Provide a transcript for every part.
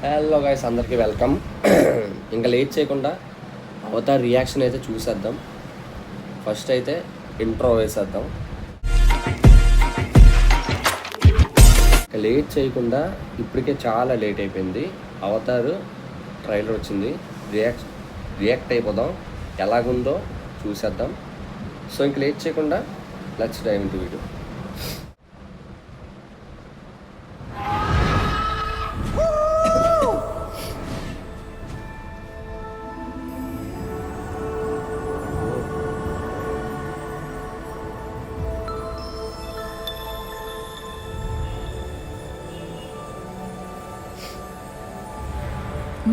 Hello guys, అందరికీ welcome. ఇంకా late చేయకుండా అవతార్ రియాక్షన్ అయితే చూసేద్దాం. ఫస్ట్ అయితే ఇంట్రో వేసేద్దాం. లేట్ చేయకుండా ఇప్పటికే చాలా లేట్ అయిపోయింది. అవతార్ ట్రైలర్ వచ్చింది, రియాక్ట్ అయిపోదాం. ఎలాగుందో చూసేద్దాం. సో ఇంక లేట్ చేయకుండా లెట్స్ డైవ్ ఇంటూ వీడియో.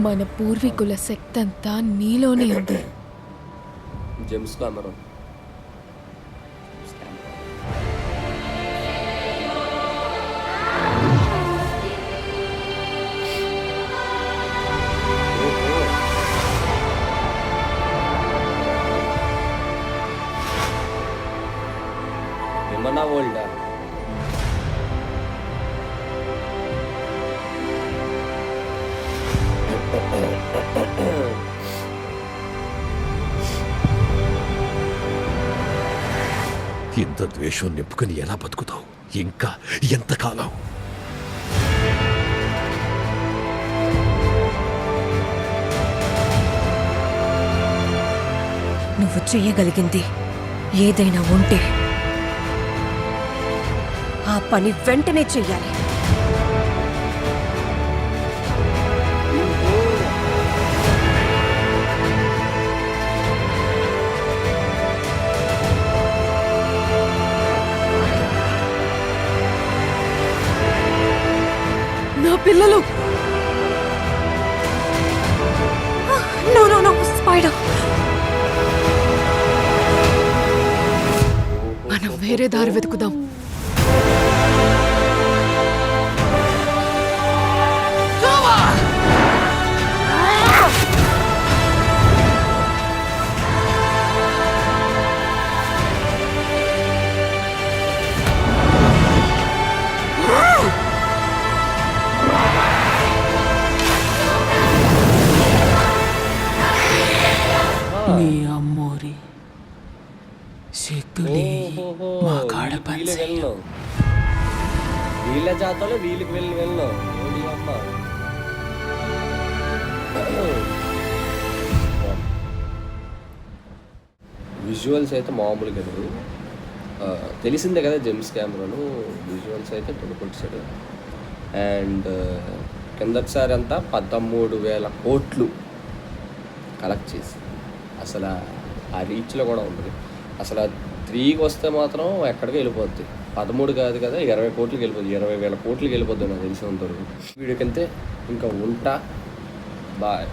మన పూర్వీకుల శక్తి అంతా నీలోనే ఉంది. James Cameron. ఏమన్నా వరల్డా? ఇంత ద్వేషం నింపుకొని ఎలా బతుకుతావు? ఇంకా ఎంతకాలం? నువ్వు చెయ్యగలిగింది ఏదైనా ఉంటే ఆ పని వెంటనే చెయ్యాలి. నా పిల్లలు! No no no spider. మనం వేరే దారి వెతుకుదాం. నీ అమ్మోరి శక్తులే మా కాడ పనిచేయవు. వీళ్ళ జాతరలో వీళ్ళకి వెళ్ళినాం. అమ్మ విజువల్స్ అయితే మామూలుగా లేదు. తెలిసిందే కదా, జేమ్స్ కెమెరాను విజువల్స్ అయితే కొట్టాడు. అండ్ కిందటిసారి అంతా 13,000 కోట్లు కలెక్ట్ చేసి అసలు ఆ రీచ్లో కూడా ఉంటుంది. అసలు 3కి వస్తే మాత్రం ఎక్కడికి వెళ్ళిపోద్ది. 13 కాదు కదా, 20 కోట్లకి వెళ్ళిపోద్ది. 20,000 కోట్లకి వెళ్ళిపోద్ది నాకు తెలిసినంతవరకు. వీడియోకి వెళ్తే ఇంకా ఉంటా. బాయ్.